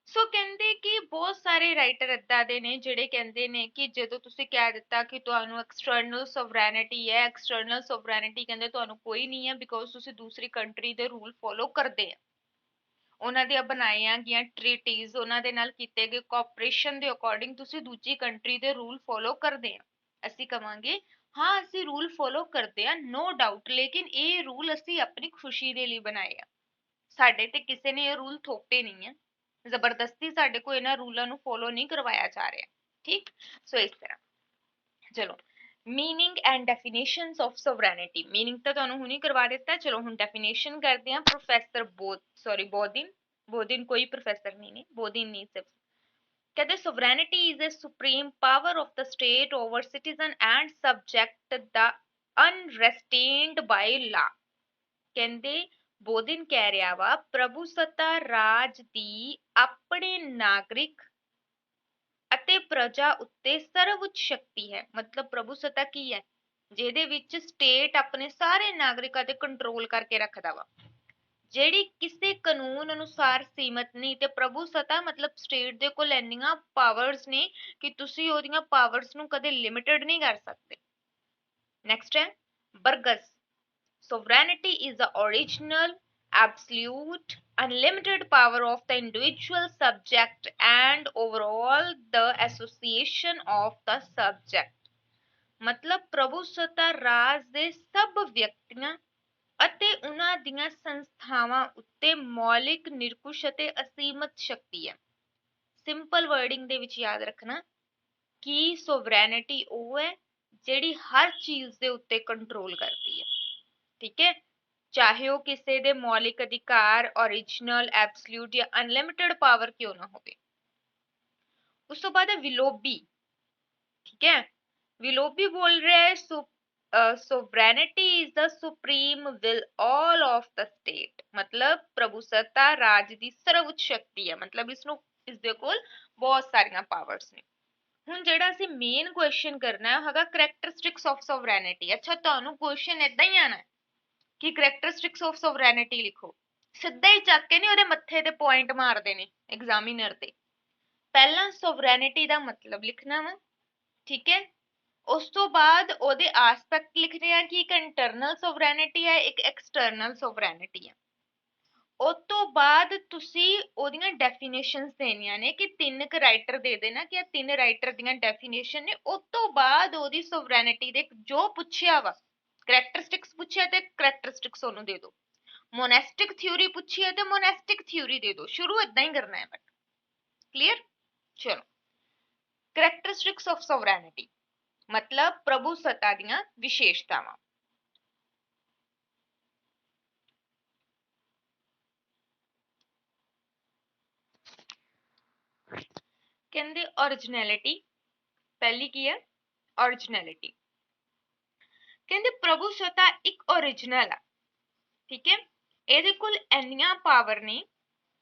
ਸੋ ਕਹਿੰਦੇ ਕਿ ਬਹੁਤ ਸਾਰੇ ਰਾਈਟਰ ਏਦਾਂ ਦੇ ਨੇ ਜਿਹੜੇ ਕਹਿੰਦੇ ਨੇ ਕਿ ਜਦੋਂ ਤੁਸੀਂ ਕਹਿ ਦਿੱਤਾ ਕਿ ਤੁਹਾਨੂੰ ਐਕਸਟਰਨਲ ਸੋਵਰੈਨਿਟੀ ਹੈ, ਐਕਸਟਰਨਲ ਸੋਵਰੈਨਿਟੀ ਕਹਿੰਦੇ ਤੁਹਾਨੂੰ ਕੋਈ ਨਹੀਂ ਹੈ ਬਿਕੋਜ਼ ਤੁਸੀਂ ਦੂਸਰੀ ਕੰਟਰੀ ਦੇ ਰੂਲ ਫੋਲੋ ਕਰਦੇ ਆ, ਉਹਨਾਂ ਦੀਆਂ ਬਣਾਈਆਂ ਗਈਆਂ ਟ੍ਰੀਟੀਜ਼, ਉਹਨਾਂ ਦੇ ਨਾਲ ਕੀਤੇ ਗਏ ਕੋਆਪਰੇਸ਼ਨ ਦੇ ਅਕੋਰਡਿੰਗ ਤੁਸੀਂ ਦੂਜੀ ਕੰਟਰੀ ਦੇ ਰੂਲ ਫੋਲੋ ਕਰਦੇ ਆ। ਅਸੀਂ ਕਵਾਂਗੇ ਹਾਂ ਅਸੀਂ ਰੂਲ ਫੋਲੋ ਕਰਦੇ ਆ, ਨੋ ਡਾਊਟ, ਲੇਕਿਨ ਇਹ ਰੂਲ ਅਸੀਂ ਆਪਣੀ ਖੁਸ਼ੀ ਦੇ ਲਈ ਬਣਾਏ ਆ, ਸਾਡੇ ਤੇ ਕਿਸੇ ਨੇ ਇਹ ਰੂਲ ਥੋਪੇ ਨਹੀਂ ਆ, ਜ਼ਬਰਦਸਤੀ ਸਾਡੇ ਕੋਲ ਇਹਨਾਂ ਰੂਲਾਂ ਨੂੰ ਫੋਲੋ ਨਹੀਂ ਕਰਵਾਇਆ ਜਾ ਰਿਹਾ। ਠੀਕ। ਸੋ ਇਸ ਤਰ੍ਹਾਂ ਚਲੋ meaning and definitions of sovereignty, meaning ਤਾਂ ਤੁਹਾਨੂੰ ਹੁਣੀ ਕਰਵਾ ਦਿੱਤਾ, ਚਲੋ ਹੁਣ ਡੈਫੀਨੇਸ਼ਨ ਕਰਦੇ ਹਾਂ। ਪ੍ਰੋਫੈਸਰ ਬੋਧਿਨ ਕੋਈ ਪ੍ਰੋਫੈਸਰ ਨਹੀਂ ਨੇ, ਬੋਧਿਨ ਨਹੀਂ ਸਿਰਫ, ਕਹਿੰਦੇ sovereignty is a supreme power of the state over citizen and subject the unrestrained by law। ਕਹਿੰਦੇ ਬੋਧਿਨ ਕਹਿ ਰਿਹਾ ਵਾ ਪ੍ਰਭੂਸੱਤਾ ਰਾਜ ਦੀ ਆਪਣੇ ਨਾਗਰਿਕ ਅਤੇ ਪ੍ਰਜਾ ਉੱਤੇ ਸਰਵਉੱਚ ਸ਼ਕਤੀ ਹੈ। ਮਤਲਬ ਪ੍ਰਭੂਸੱਤਾ ਕੀ ਹੈ, ਜਿਹਦੇ ਵਿੱਚ ਸਟੇਟ ਆਪਣੇ ਸਾਰੇ ਨਾਗਰਿਕਾਂ ਤੇ ਕੰਟਰੋਲ ਕਰਕੇ ਰੱਖਦਾ ਵਾ, ਜਿਹੜੀ ਕਿਸੇ ਕਾਨੂੰਨ ਅਨੁਸਾਰ ਸੀਮਤ ਨਹੀਂ। ਤੇ ਪ੍ਰਭੂਸੱਤਾ ਮਤਲਬ ਸਟੇਟ ਦੇ ਕੋਲ ਇੰਨੀਆਂ ਪਾਵਰਸ ਨੇ ਕਿ ਤੁਸੀਂ ਉਹਦੀਆਂ ਪਾਵਰਸ ਨੂੰ ਕਦੇ ਲਿਮਿਟਡ ਨਹੀਂ ਕਰ ਸਕਦੇ। ਨੈਕਸਟ ਹੈ ਬਰਗਸ, sovereignty is the original, absolute, unlimited power of the individual subject and overall the association of the subject। ਮਤਲਬ ਪ੍ਰਭੂਸੱਤਾ ਰਾਜ ਦੇ ਸਭ ਵਿਅਕਤੀਆਂ ਅਤੇ ਉਹਨਾਂ ਦੀਆਂ ਸੰਸਥਾਵਾਂ ਉੱਤੇ ਮੌਲਿਕ, ਨਿਰਕੁਸ਼ ਅਤੇ ਅਸੀਮਤ ਸ਼ਕਤੀ ਹੈ। ਸਿੰਪਲ ਵਰਡਿੰਗ ਦੇ ਵਿੱਚ ਯਾਦ ਰੱਖਣਾ ਕਿ ਸੋਵਰੈਨਿਟੀ ਉਹ ਹੈ ਜਿਹੜੀ ਹਰ ਚੀਜ਼ ਦੇ ਉੱਤੇ ਕੰਟਰੋਲ ਕਰਦੀ ਹੈ। ਠੀਕ ਹੈ, ਚਾਹੇ ਉਹ ਕਿਸੇ ਦੇ ਮੌਲਿਕ ਅਧਿਕਾਰ, ਓਰੀਜਨਲ, ਐਬਸੋਲਿਊਟ ਜਾਂ ਅਨਲਿਮਿਟਿਡ ਪਾਵਰ ਕਿਉਂ ਨਾ ਹੋਵੇ। ਉਸ ਤੋਂ ਬਾਅਦ ਹੈ ਵਿਲੋਬੀ। ਠੀਕ ਹੈ, ਵਿਲੋਬੀ ਬੋਲ ਰਿਹਾ ਹੈ sovereignty is the supreme will all of the state। ਮਤਲਬ ਪ੍ਰਭੂਸੱਤਾ ਰਾਜ ਦੀ ਸਰਵਉੱਚ ਸ਼ਕਤੀ ਹੈ, ਮਤਲਬ ਇਸ ਦੇ ਕੋਲ ਬਹੁਤ ਸਾਰੀਆਂ ਪਾਵਰਸ ਨੇ। ਹੁਣ ਜਿਹੜਾ ਅਸੀਂ ਮੇਨ ਕੁਐਸਚਨ ਕਰਨਾ ਹੈ ਹੈਗਾ ਕਰੈਕਟਰਿਸਟਿਕਸ ਆਫ ਸੋਵਰੈਨਿਟੀ। ਅੱਛਾ ਤੁਹਾਨੂੰ ਕੁਐਸਚਨ ਏਦਾਂ ਹੀ ਆਣਾ ਕਿ ਕਰੈਕਟਰਿਸਟਿਕਸ ਆਫ ਸੋਵਰੈਨਿਟੀ ਲਿਖੋ, ਸਿੱਧਾ ਹੀ ਚੱਕ ਕੇ ਨਹੀਂ ਉਹਦੇ ਮੱਥੇ ਤੇ ਪੁਆਇੰਟ ਮਾਰਦੇ ਨੇ ਐਗਜ਼ਾਮੀਨਰ ਤੇ। ਪਹਿਲਾਂ ਸੋਵਰੈਨਿਟੀ ਦਾ ਮਤਲਬ ਲਿਖਣਾ ਵਾ, ਠੀਕ ਹੈ, ਉਸ ਤੋਂ ਬਾਅਦ ਉਹਦੇ ਆਸਪੈਕਟ ਲਿਖਦੇ ਆ ਕਿ ਇੱਕ ਇੰਟਰਨਲ ਸੋਵਰੈਨਿਟੀ ਹੈ, ਇੱਕ ਐਕਸਟਰਨਲ ਸੋਵਰੈਨਿਟੀ ਹੈ। ਉਸ ਤੋਂ ਬਾਅਦ ਤੁਸੀਂ ਉਹਦੀਆਂ ਡੈਫੀਨੇਸ਼ਨਸ ਦੇਣੀਆਂ ਨੇ ਕਿ ਤਿੰਨ ਕੁ ਰਾਈਟਰ ਦੇ ਦੇਣਾ ਕਿ ਇਹ ਤਿੰਨ ਰਾਈਟਰ ਦੀਆਂ ਡੈਫੀਨੇਸ਼ਨ ਨੇ। ਉਸ ਤੋਂ ਬਾਅਦ ਉਹਦੀ ਸੋਵਰੈਨਿਟੀ ਦੇ ਜੋ ਪੁੱਛਿਆ ਵਾ, ਕਰੈਕਟਰਿਸਟਿਕਸ ਪੁੱਛਿਆ ਤੇ ਕਰੈਕਟਰਿਸਟਿਕਸ ਉਹਨੂੰ ਦੇ ਦਿਓ, ਮੋਨੈਸਟਿਕ ਥਿਊਰੀ ਪੁੱਛੀ ਹੈ ਤੇ ਮੋਨੈਸਟਿਕ ਥਿਊਰੀ ਦੇ ਦਿਓ। ਸ਼ੁਰੂ ਇਦਾਂ ਹੀ ਕਰਨਾ ਹੈ ਬਟ ਕਲੀਅਰ। ਚਲੋ ਕਰੈਕਟਰਿਸਟਿਕਸ ਆਫ ਸੋਵਰੈਨਿਟੀ ਮਤਲਬ ਪ੍ਰਭੂਸੱਤਾ ਦੀਆਂ ਵਿਸ਼ੇਸ਼ਤਾਵਾਂ। ਕਹਿੰਦੇ ਓਰਿਜਨੈਲਿਟੀ, ਪਹਿਲੀ ਕੀ ਹੈ ਓਰਿਜਨੈਲਿਟੀ। ਕਹਿੰਦੇ ਪ੍ਰਭੂਸੱਤਾ ਇੱਕ ਓਰਿਜਨਲ ਆ, ਠੀਕ ਹੈ, ਇਹਦੇ ਕੋਲ ਇੰਨੀਆਂ ਪਾਵਰ ਨੇ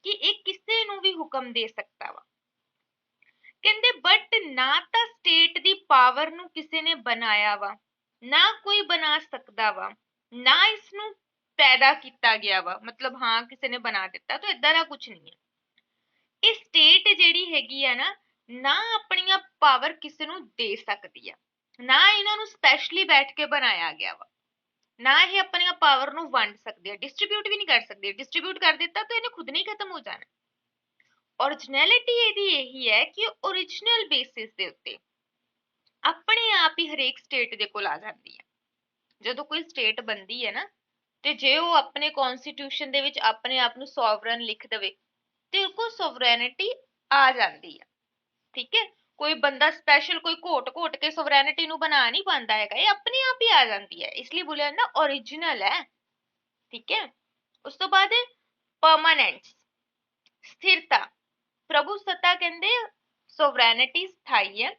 ਕਿ ਇਹ ਕਿਸੇ ਨੂੰ ਵੀ ਹੁਕਮ ਦੇ ਸਕਦਾ ਵਾ। ਕਹਿੰਦੇ ਬਟ ਨਾ ਤਾਂ ਸਟੇਟ ਦੀ ਪਾਵਰ ਨੂੰ ਕਿਸੇ ਨੇ ਬਣਾਇਆ ਵਾ, ਨਾ ਕੋਈ ਬਣਾ ਸਕਦਾ ਵਾ, ਨਾ ਇਸ ਨੂੰ पैदा किया गया वा, मतलब हाँ किसी ने बना दिता, तो इदा का कुछ नहीं है। ਇਹ ਸਟੇਟ ਜਿਹੜੀ ਹੈਗੀ ਆ ਨਾ ਆਪਣੀਆਂ ਪਾਵਰ ਕਿਸੇ ਨੂੰ ਦੇ ਸਕਦੀ ਆ, ਨਾ ਇਹਨਾਂ ਨੂੰ ਸਪੈਸ਼ਲੀ ਬੈਠ ਕੇ ਬਣਾਇਆ ਗਿਆ ਵਾ, ਨਾ ਇਹ ਆਪਣੀਆਂ ਪਾਵਰ ਨੂੰ ਵੰਡ ਸਕਦੇ ਆ, ਡਿਸਟ੍ਰੀਬਿਊਟ ਵੀ ਨਹੀਂ ਕਰ ਸਕਦੇ। ਡਿਸਟ੍ਰੀਬਿਊਟ ਕਰ ਦਿੱਤਾ ਤਾਂ ਇਹਨੇ ਖੁਦ ਨਹੀਂ ਖਤਮ ਹੋ ਜਾਣਾ। ओरिजिनलिटी ਇਹਦੀ ਇਹੀ ਹੈ ਕਿ ओरिजिनल बेसिस ਦੇ ਉੱਤੇ ਆਪਣੇ ਆਪ ਹੀ ਹਰੇਕ ਸਟੇਟ ਦੇ ਕੋਲ ਆ ਜਾਂਦੀ ਹੈ। ਜਦੋਂ ਕੋਈ ਸਟੇਟ ਬਣਦੀ ਹੈ ਨਾ, ਤੇ ਜੇ ਉਹ ਆਪਣੇ ਕਨਸਟੀਟਿਊਸ਼ਨ ਦੇ ਵਿੱਚ ਆਪਣੇ ਆਪ ਨੂੰ ਸੋਵਰਨ ਲਿਖ ਦੇਵੇ ਤੇ ਉਹ ਕੋ ਸੋਵਰੈਨਿਟੀ ਆ ਜਾਂਦੀ ਹੈ। ਠੀਕ ਹੈ, ਕੋਈ ਬੰਦਾ ਸਪੈਸ਼ਲ ਕੋਈ ਘੋਟ ਕੇ ਸੋਵਰੈਨਿਟੀ ਨੂੰ ਬਣਾ ਨਹੀਂ ਪਾਉਂਦਾ ਹੈਗਾ, ਇਹ ਆਪਣੇ ਆਪ ਹੀ ਆ ਜਾਂਦੀ ਹੈ, ਇਸ ਲਈ ਬੋਲਿਆ ਨਾ ओरिजिनल ਹੈ। ਠੀਕ ਹੈ, ਉਸ ਤੋਂ ਬਾਅਦ ਪਰਮਾਨੈਂਸ, ਸਥਿਰਤਾ। ਪ੍ਰਭੂ ਸੱਤਾ ਕਹਿੰਦੇ ਸੋਵਰੈਨਿਟੀ ਸਥਾਈ ਹੈ,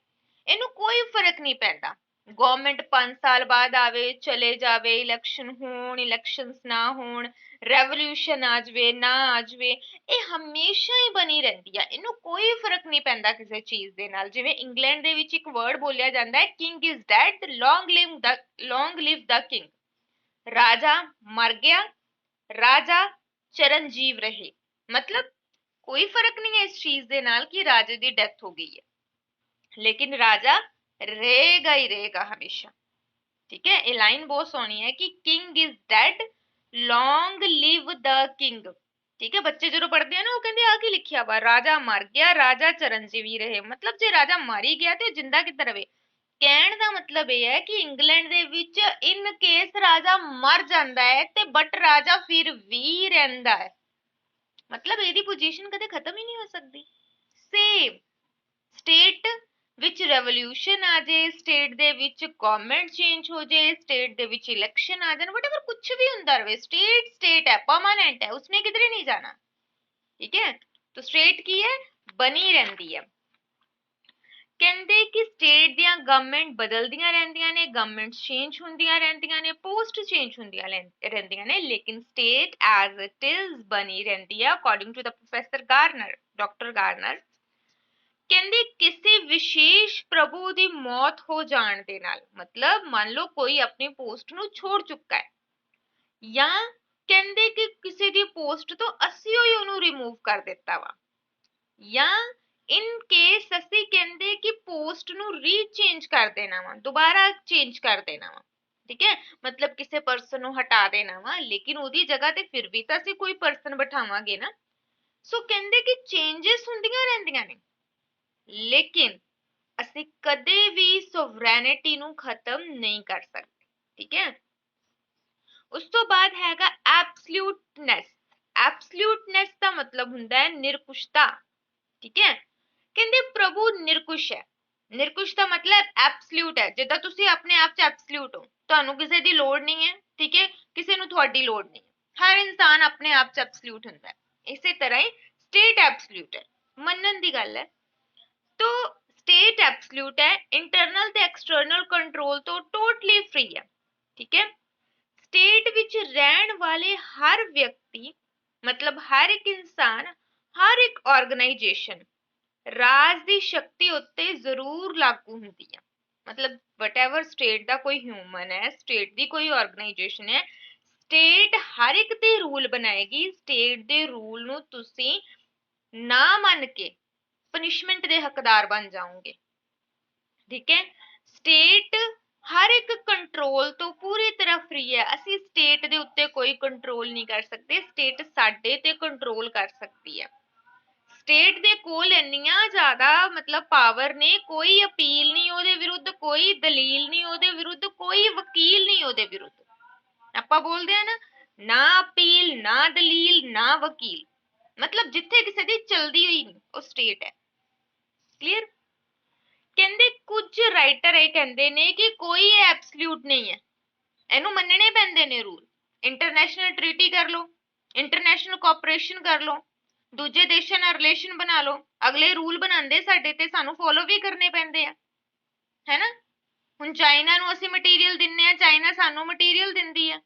ਇਹਨੂੰ ਕੋਈ ਫਰਕ ਨਹੀਂ ਪੈਂਦਾ ਗਵਰਨਮੈਂਟ 5 ਸਾਲ ਬਾਅਦ ਆਵੇ ਚਲੇ ਜਾਵੇ, ਇਲੈਕਸ਼ਨ ਹੋਣ ਇਲੈਕਸ਼ਨਸ ਨਾ ਹੋਣ, ਰੈਵੋਲੂਸ਼ਨ ਆ ਜਾਵੇ ਨਾ ਆ ਜਾਵੇ, ਇਹ ਹਮੇਸ਼ਾ ਹੀ ਬਣੀ ਰਹਿੰਦੀ ਆ, ਇਹਨੂੰ ਕੋਈ ਫਰਕ ਨਹੀਂ ਪੈਂਦਾ ਕਿਸੇ ਚੀਜ਼ ਦੇ ਨਾਲ। ਜਿਵੇਂ ਇੰਗਲੈਂਡ ਦੇ ਵਿੱਚ ਇੱਕ ਵਰਡ ਬੋਲਿਆ ਜਾਂਦਾ ਹੈ, king is dead long live the king. ਰਾਜਾ ਮਰ ਗਿਆ, ਰਾਜਾ ਚਰਨਜੀਵ ਰਹੇ, ਮਤਲਬ कोई फर्क नहीं है इस चीज के नाल कि राजे की डेथ हो गई है, लेकिन राजा रहेगा ही रहेगा हमेशा। ठीक है, ये लाइन बहुत सोहनी है कि king is dead long live the king. ठीक है, बच्चे जो पढ़ते हैं ना वो कहते आ की लिखिया वा, राजा मर गया राजा चिरंजीवी रहे, मतलब जे राजा मर ही गया तो जिंदा कितना रहे। कहण दा मतलब यह है कि England they which in case राजा मर जाता है ते बट राजा फिर भी रहिंदा है, मतलब ਇਹਦੀ ਪੋਜੀਸ਼ਨ ਕਦੇ ਖਤਮ ਹੀ ਨਹੀਂ ਹੋ ਸਕਦੀ। ਸੇਮ ਸਟੇਟ ਵਿੱਚ ਰੈਵੋਲੂਸ਼ਨ ਆ ਜੇ, ਸਟੇਟ ਦੇ ਵਿੱਚ ਗਵਰਨਮੈਂਟ ਚੇਂਜ ਹੋ ਜੇ, ਸਟੇਟ ਦੇ ਵਿੱਚ ਇਲੈਕਸ਼ਨ ਆ ਜਾਣ, ਵਟਐਵਰ ਕੁਝ ਵੀ ਹੁੰਦਾ ਰਹੇ, ਸਟੇਟ ਸਟੇਟ ਹੈ, ਪਰਮਾਨੈਂਟ ਹੈ, ਉਸਨੇ ਕਿਧਰੇ ਨਹੀਂ ਜਾਣਾ। ਠੀਕ ਹੈ, तो ਸਟੇਟ ਕੀ ਹੈ, ਬਣੀ ਰਹਿੰਦੀ ਹੈ। ਕਹਿੰਦੇ ਕਿ ਸਟੇਟ ਦੀਆਂ ਗਵਰਨਮੈਂਟ ਬਦਲਦੀਆਂ ਰਹਿੰਦੀਆਂ ਨੇ, ਗਵਰਨਮੈਂਟ ਚੇਂਜ ਹੁੰਦੀਆਂ ਰਹਿੰਦੀਆਂ ਨੇ, ਪੋਸਟ ਚੇਂਜ ਹੁੰਦੀਆਂ ਰਹਿੰਦੀਆਂ ਨੇ, ਲੇਕਿਨ ਸਟੇਟ ਐਜ਼ ਇਟ ਇਜ਼ ਬਣੀ ਰਹਿੰਦੀ ਹੈ। According to the professor Garner, doctor Garner ਕਹਿੰਦੇ ਕਿਸੇ ਵਿਸ਼ੇਸ਼ ਪ੍ਰਭੂ ਦੀ ਮੌਤ ਹੋ ਜਾਣ ਦੇ ਨਾਲ, ਮਤਲਬ ਮੰਨ ਲਓ ਕੋਈ ਆਪਣੀ ਪੋਸਟ ਨੂੰ ਛੋੜ ਚੁੱਕਾ ਹੈ, ਜਾਂ ਕਹਿੰਦੇ ਕਿ ਕਿਸੇ ਦੀ ਪੋਸਟ ਤੋਂ ਅਸੀਂ ਹੀ ਉਹਨੂੰ ਰਿਮੂਵ ਕਰ ਦਿੱਤਾ ਵਾ, ਜਾਂ ਇਨ ਕੇਸ ਅਸੀਂ ਕਹਿੰਦੇ ਕਿ ਪੋਸਟ ਨੂੰ ਰੀਚੇਂਜ ਕਰ ਦੇਣਾ ਵਾ, ਦੁਬਾਰਾ ਚੇਂਜ ਕਰ ਦੇਣਾ ਵਾ। ਠੀਕ ਹੈ, ਮਤਲਬ ਕਿਸੇ ਪਰਸਨ ਨੂੰ ਹਟਾ ਦੇਣਾ ਵਾ, ਲੇਕਿਨ ਉਹਦੀ ਜਗ੍ਹਾ ਤੇ ਫਿਰ ਵੀ ਤਾਂ ਅਸੀਂ ਕੋਈ ਪਰਸਨ ਬਿਠਾਵਾਂਗੇ ਨਾ। ਸੋ ਕਹਿੰਦੇ ਕਿ ਚੇਂਜਸ ਹੁੰਦੀਆਂ ਰਹਿੰਦੀਆਂ ਨੇ, ਲੇਕਿਨ ਅਸੀਂ ਕਦੇ ਵੀ ਸੋਵਰੈਨਿਟੀ ਨੂੰ ਖਤਮ ਨਹੀਂ ਕਰ ਸਕਦੇ। ਠੀਕ ਹੈ, ਉਸ ਤੋਂ ਬਾਅਦ ਹੈਗਾ ਐਬਸੋਲੂਟਨੈਸ। ਐਬਸੋਲੂਟਨੈਸ ਦਾ ਮਤਲਬ ਹੁੰਦਾ ਹੈ ਨਿਰਕੁਸ਼ਤਾ। ਠੀਕ ਹੈ, ਕਹਿੰਦੇ ਪ੍ਰਭੂ ਨਿਰਕੁਸ਼ ਹੈ। ਨਿਰਕੁਸ਼ ਦਾ ਮਤਲਬ ਐਬਸੋਲੂਟ ਹੈ, ਜਿੱਦਾਂ ਤੁਸੀਂ ਆਪਣੇ ਆਪ 'ਚ ਐਬਸੋਲੂਟ ਹੋ, ਤੁਹਾਨੂੰ ਕਿਸੇ ਦੀ ਲੋੜ ਨਹੀਂ ਹੈ। ਠੀਕ ਹੈ, ਕਿਸੇ ਨੂੰ ਤੁਹਾਡੀ ਲੋੜ ਨਹੀਂ ਹੈ, ਹਰ ਇਨਸਾਨ ਆਪਣੇ ਆਪ 'ਚ ਐਬਸੋਲੂਟ ਹੁੰਦਾ ਹੈ। ਇਸੇ ਤਰ੍ਹਾਂ ਹੀ ਸਟੇਟ ਐਬਸੋਲੂਟ ਹੈ, ਮੰਨਣ ਦੀ ਗੱਲ ਹੈ। ਤੋ ਸਟੇਟ ਐਬਸੋਲੂਟ ਹੈ, ਇੰਟਰਨਲ ਤੇ ਐਕਸਟਰਨਲ ਕੰਟਰੋਲ ਤੋਂ ਟੋਟਲੀ ਫ੍ਰੀ ਹੈ। ਠੀਕ ਹੈ, ਸਟੇਟ ਵਿੱਚ ਰਹਿਣ ਵਾਲੇ ਹਰ ਵਿਅਕਤੀ, ਮਤਲਬ ਹਰ ਇੱਕ ਇਨਸਾਨ, ਹਰ ਇੱਕ ਆਰਗੇਨਾਈਜੇਸ਼ਨ ਰਾਜ ਦੀ ਸ਼ਕਤੀ ਉੱਤੇ ਜ਼ਰੂਰ ਲਾਗੂ ਹੁੰਦੀ ਹੈ। ਮਤਲਬ ਵਟਐਵਰ ਸਟੇਟ ਦਾ ਕੋਈ ਹਿਊਮਨ ਹੈ, ਸਟੇਟ ਦੀ ਕੋਈ ਆਰਗੇਨਾਈਜੇਸ਼ਨ ਹੈ, ਸਟੇਟ ਹਰ ਇੱਕ ਤੇ ਰੂਲ ਬਣਾਏਗੀ। ਸਟੇਟ ਦੇ ਰੂਲ ਨੂੰ ਤੁਸੀਂ ਨਾ ਮੰਨ ਕੇ ਪਨਿਸ਼ਮੈਂਟ ਦੇ ਹੱਕਦਾਰ ਬਣ ਜਾਓਗੇ। ਠੀਕ ਹੈ, ਸਟੇਟ ਹਰ ਇੱਕ ਕੰਟਰੋਲ ਤੋਂ ਪੂਰੀ ਤਰ੍ਹਾਂ ਫ੍ਰੀ ਹੈ। ਅਸੀਂ ਸਟੇਟ ਦੇ ਉੱਤੇ ਕੋਈ ਕੰਟਰੋਲ ਨਹੀਂ ਕਰ ਸਕਦੇ, ਸਟੇਟ ਸਾਡੇ ਤੇ ਕੰਟਰੋਲ ਕਰ ਸਕਦੀ ਹੈ। ਸਟੇਟ ਦੇ ਕੋਲ ਇੰਨੀਆਂ ਜ਼ਿਆਦਾ ਮਤਲਬ ਪਾਵਰ ਨੇ, ਕੋਈ ਅਪੀਲ ਨਹੀਂ ਉਹਦੇ ਵਿਰੁੱਧ, ਕੋਈ ਦਲੀਲ ਨਹੀਂ ਉਹਦੇ ਵਿਰੁੱਧ, ਕੋਈ ਵਕੀਲ ਨਹੀਂ ਉਹਦੇ ਵਿਰੁੱਧ। ਆਪਾਂ ਬੋਲਦੇ ਆ ਨਾ, ਨਾ ਅਪੀਲ ਨਾ ਦਲੀਲ ਨਾ ਵਕੀਲ, ਮਤਲਬ ਜਿੱਥੇ ਕਿਸੇ ਦੀ ਚਲਦੀ ਹੋਈ ਨਹੀਂ, ਉਹ ਸਟੇਟ ਹੈ। ਕਲੀਅਰ? ਕਹਿੰਦੇ ਕੁਝ ਰਾਈਟਰ ਇਹ ਕਹਿੰਦੇ ਨੇ ਕਿ ਕੋਈ ਐਬਸੋਲੂਟ ਨਹੀਂ ਹੈ, ਇਹਨੂੰ ਮੰਨਣੇ ਪੈਂਦੇ ਨੇ ਰੂਲ। ਇੰਟਰਨੈਸ਼ਨਲ ਟ੍ਰੀਟੀ ਕਰ ਲਓ, ਇੰਟਰਨੈਸ਼ਨਲ ਕੋਆਪਰੇਸ਼ਨ ਕਰ ਲਓ, ਦੂਜੇ ਦੇਸ਼ਾਂ ਨਾਲ ਰਿਲੇਸ਼ਨ ਬਣਾ ਲਓ, ਅਗਲੇ ਰੂਲ ਬਣਾਉਂਦੇ ਸਾਡੇ ਤੇ, ਸਾਨੂੰ ਫੋਲੋ ਵੀ ਕਰਨੇ ਪੈਂਦੇ ਆ, ਹੈ ਨਾ। ਹੁਣ ਚਾਈਨਾ ਨੂੰ ਅਸੀਂ ਮਟੀਰੀਅਲ ਦਿੰਨੇ ਆ, ਚਾਈਨਾ ਸਾਨੂੰ ਮਟੀਰੀਅਲ ਦਿੰਦੀ ਆ,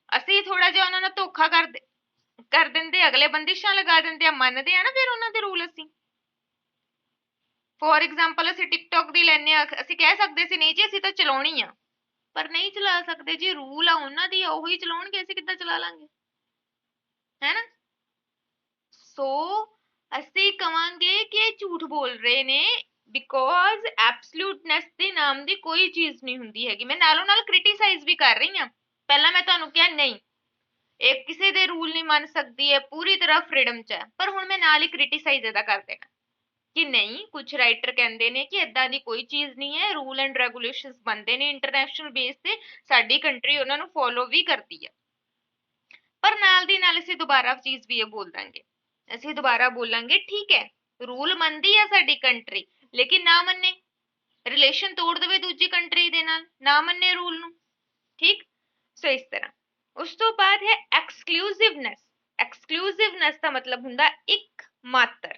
ਅਸੀਂ ਥੋੜਾ ਜਿਹਾ ਉਹਨਾਂ ਨਾਲ ਧੋਖਾ ਕਰ ਦਿੰਦੇ, ਅਗਲੇ ਬੰਦਿਸ਼ਾਂ ਲਗਾ ਦਿੰਦੇ ਆ, ਮੰਨਦੇ ਆ ਨਾ ਫਿਰ ਉਹਨਾਂ ਦੇ ਰੂਲ ਅਸੀਂ। ਫੋਰ ਐਗਜ਼ਾਮਪਲ ਅਸੀਂ ਟਿਕਟੌਕ ਦੀ ਲੈਨੇ ਆ, ਅਸੀਂ ਕਹਿ ਸਕਦੇ ਸੀ ਨਹੀਂ ਜੀ ਅਸੀਂ ਤਾਂ ਚਲਾਉਣੀ ਆ, ਪਰ ਨਹੀਂ ਚਲਾ ਸਕਦੇ ਜੀ, ਰੂਲ ਆ ਉਹਨਾਂ ਦੀ, ਉਹੀ ਚਲਾਉਣਗੇ, ਅਸੀਂ ਕਿੱਦਾਂ ਚਲਾ ਲਾਂਗੇ, ਹੈ ਨਾ। ਸੋ ਅਸੀਂ ਕਵਾਂਗੇ ਕਿ ਇਹ ਝੂਠ ਬੋਲ ਰਹੇ ਨੇ, ਬਿਕੋਜ਼ ਐਬਸੋਲੂਟਨੈਸ ਦੇ ਨਾਮ ਦੀ ਕੋਈ ਚੀਜ਼ ਨਹੀਂ ਹੁੰਦੀ ਹੈਗੀ। ਮੈਂ ਨਾਲੋਂ ਨਾਲ ਕ੍ਰਿਟੀਸਾਈਜ਼ ਵੀ ਕਰ ਰਹੀ ਹਾਂ। ਪਹਿਲਾਂ ਮੈਂ ਤੁਹਾਨੂੰ ਕਿਹਾ ਨਹੀਂ, ਇਹ ਕਿਸੇ ਦੇ ਰੂਲ ਨਹੀਂ ਮੰਨ ਸਕਦੀ, ਹੈ ਪੂਰੀ ਤਰ੍ਹਾਂ ਫ੍ਰੀडम 'ਚ ਹੈ, ਪਰ ਹੁਣ ਮੈਂ ਨਾਲ ਹੀ ਕ੍ਰਿਟੀਸਾਈਜ਼ ਇਹਦਾ ਕਰ ਦੇਣਾ ਕਿ ਨਹੀਂ, ਕੁਝ ਰਾਈਟਰ ਕਹਿੰਦੇ ਨੇ ਕਿ ਇਦਾਂ ਦੀ ਕੋਈ ਚੀਜ਼ ਨਹੀਂ ਹੈ, ਰੂਲ ਐਂਡ ਰੈਗੂਲੇਸ਼ਨਸ ਬਣਦੇ ਨੇ ਇੰਟਰਨੈਸ਼ਨਲ ਬੇਸ ਤੇ, ਸਾਡੀ ਕੰਟਰੀ ਉਹਨਾਂ ਨੂੰ ਫੋਲੋ ਵੀ ਕਰਦੀ ਹੈ। ਪਰ ਨਾਲ ਦੀ ਨਾਲ ਅਸੀਂ ਦੁਬਾਰਾ ਚੀਜ਼ ਵੀ ਇਹ ਬੋਲ ਦਾਂਗੇ, ਅਸੀਂ ਦੁਬਾਰਾ ਬੋਲਾਂਗੇ ਠੀਕ ਹੈ, ਰੂਲ ਮੰਨਦੀ ਹੈ ਸਾਡੀ ਕੰਟਰੀ, ਲੇਕਿਨ ਨਾ ਮੰਨੇ, ਰਿਲੇਸ਼ਨ ਤੋੜ ਦੇਵੇ ਦੂਜੀ ਕੰਟਰੀ ਦੇ ਨਾਲ, ਨਾ ਮੰਨੇ ਰੂਲ ਨੂੰ, ਠੀਕ। ਸੋ ਇਸ ਤਰ੍ਹਾਂ ਉਸ ਤੋਂ ਬਾਅਦ ਹੈ ਐਕਸਕਲੂਸਿਵਨੈਸ। ਐਕਸਕਲੂਸਿਵਨੈਸ ਦਾ ਮਤਲਬ ਹੁੰਦਾ ਇੱਕ ਮਾਤਰ।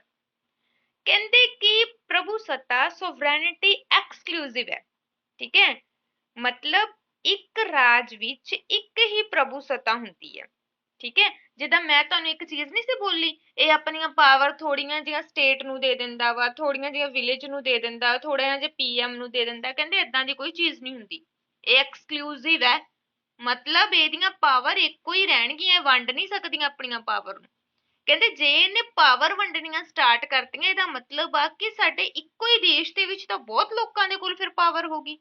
ਕਹਿੰਦੇ ਕਿ ਪ੍ਰਭੂ ਸੱਤਾ ਸੋਵਰੈਨਿਟੀ ਐਕਸਕਲੂਸਿਵ ਹੈ, ਠੀਕ ਹੈ, ਮਤਲਬ ਇੱਕ ਰਾਜ ਵਿੱਚ ਇੱਕ ਹੀ ਪ੍ਰਭੂ ਸੱਤਾ ਹੁੰਦੀ ਹੈ, ਠੀਕ ਹੈ। ਜਿੱਦਾਂ ਮੈਂ ਤੁਹਾਨੂੰ ਇੱਕ ਚੀਜ਼ ਨਹੀਂ ਸੀ ਬੋਲੀ, ਇਹ ਆਪਣੀਆਂ ਪਾਵਰ ਥੋੜੀਆਂ ਜਿਹੀਆਂ ਸਟੇਟ ਨੂੰ ਦੇ ਦਿੰਦਾ ਵਾ, ਥੋੜੀਆਂ ਜਿਹੀਆਂ ਵਿਲੇਜ ਨੂੰ ਦੇ ਦਿੰਦਾ, ਥੋੜ੍ਹਾ ਜਿਹਾ PM ਨੂੰ ਦੇ ਦਿੰਦਾ, ਕਹਿੰਦੇ ਏਦਾਂ ਦੀ ਕੋਈ ਚੀਜ਼ ਨਹੀਂ ਹੁੰਦੀ, ਇਹ ਐਕਸਕਲੂਸਿਵ ਹੈ, ਮਤਲਬ ਇਹਦੀਆਂ ਪਾਵਰ ਇੱਕੋ ਹੀ ਰਹਿਣਗੀਆਂ, ਇਹ ਵੰਡ ਨਹੀਂ ਸਕਦੀਆਂ ਆਪਣੀਆਂ ਪਾਵਰ ਨੂੰ। ਕਹਿੰਦੇ ਜੇ ਇਹਨੇ ਪਾਵਰ ਵੰਡਣੀਆਂ ਸਟਾਰਟ ਕਰਤੀਆਂ, ਇਹਦਾ ਮਤਲਬ ਆ ਕਿ ਸਾਡੇ ਇੱਕੋ ਹੀ ਦੇਸ਼ ਦੇ ਵਿੱਚ ਤਾਂ ਬਹੁਤ ਲੋਕਾਂ ਦੇ ਕੋਲ ਫਿਰ ਪਾਵਰ ਹੋਗੀ।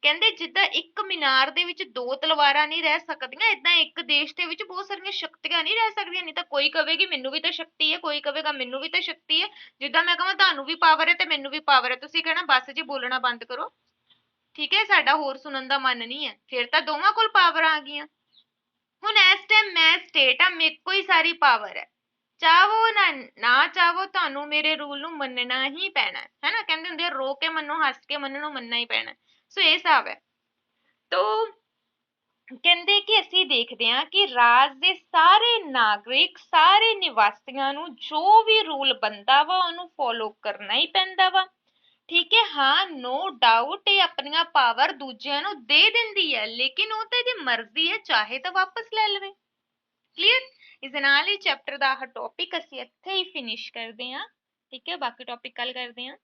ਕਹਿੰਦੇ ਜਿੱਦਾਂ ਇੱਕ ਮੀਨਾਰ ਦੇ ਵਿੱਚ ਦੋ ਤਲਵਾਰਾਂ ਨਹੀਂ ਰਹਿ ਸਕਦੀਆਂ, ਏਦਾਂ ਇੱਕ ਦੇਸ਼ ਦੇ ਵਿੱਚ ਬਹੁਤ ਸਾਰੀਆਂ ਸ਼ਕਤੀਆਂ ਨਹੀਂ ਰਹਿ ਸਕਦੀਆਂ। ਨਹੀਂ ਤਾਂ ਕੋਈ ਕਹੇਗੀ ਮੈਨੂੰ ਵੀ ਤਾਂ ਸ਼ਕਤੀ ਹੈ, ਕੋਈ ਕਹੇਗਾ ਮੈਨੂੰ ਵੀ ਤਾਂ ਸ਼ਕਤੀ ਹੈ। ਜਿੱਦਾਂ ਮੈਂ ਕਹਾਂ ਤੁਹਾਨੂੰ ਵੀ ਪਾਵਰ ਹੈ ਤੇ ਮੈਨੂੰ ਵੀ ਪਾਵਰ ਹੈ, ਤੁਸੀਂ ਕਹਿਣਾ ਬਸ ਜੀ ਬੋਲਣਾ ਬੰਦ ਕਰੋ, ਠੀਕ ਹੈ, ਸਾਡਾ ਹੋਰ ਸੁਣਨ ਦਾ ਮਨ ਨਹੀਂ ਹੈ। ਫਿਰ ਤਾਂ ਦੋਵਾਂ ਕੋਲ ਪਾਵਰ ਆ ਗਈਆਂ। ਹੁਣ ਇਸ ਟਾਈਮ ਮੈਂ ਸਟੇਟ ਆ, ਮੇਰੇ ਕੋਲ ਹੀ ਸਾਰੀ ਪਾਵਰ ਹੈ, ਚਾਹੋ ਨਾ ਚਾਹੋ ਤੁਹਾਨੂੰ ਮੇਰੇ ਰੂਲ ਨੂੰ ਮੰਨਣਾ ਹੀ ਪੈਣਾ ਹੈ ਨਾ। ਕਹਿੰਦੇ ਹੁੰਦੇ ਰੋ ਕੇ ਮੰਨੋ, ਹੱਸ ਕੇ ਮੰਨਣੋਂ ਮੰਨਣਾ ਹੀ ਪੈਣਾ। ਸੋ ਇਹ ਹਿਸਾਬ ਹੈ। ਤੋ ਕਹਿੰਦੇ ਕਿ ਅਸੀਂ ਦੇਖਦੇ ਹਾਂ ਕਿ ਰਾਜ ਦੇ ਸਾਰੇ ਨਾਗਰਿਕ, ਸਾਰੇ ਨਿਵਾਸੀਆਂ ਨੂੰ ਜੋ ਵੀ ਰੂਲ ਬਣਦਾ ਵਾ ਉਹਨੂੰ ਫੋਲੋ ਕਰਨਾ ਹੀ ਪੈਂਦਾ ਵਾ, ਠੀਕ ਹੈ। ਹਾਂ, ਨੋ ਡਾਊਟ ਇਹ ਆਪਣੀਆਂ ਪਾਵਰ ਦੂਜਿਆਂ ਨੂੰ ਦੇ ਦਿੰਦੀ ਹੈ, ਲੇਕਿਨ ਉਹ ਤਾਂ ਇਹਦੀ ਮਰਜ਼ੀ ਹੈ, ਚਾਹੇ ਤਾਂ ਵਾਪਸ ਲੈ ਲਵੇ। ਕਲੀਅਰ। ਇਸ ਦੇ ਨਾਲ ਹੀ ਚੈਪਟਰ ਦਾ ਟੌਪਿਕ ਅਸੀਂ ਇੱਥੇ ਹੀ ਫਿਨਿਸ਼ ਕਰਦੇ ਹਾਂ, ਠੀਕ ਹੈ। ਬਾਕੀ ਟੌਪਿਕ ਕੱਲ ਕਰਦੇ ਹਾਂ।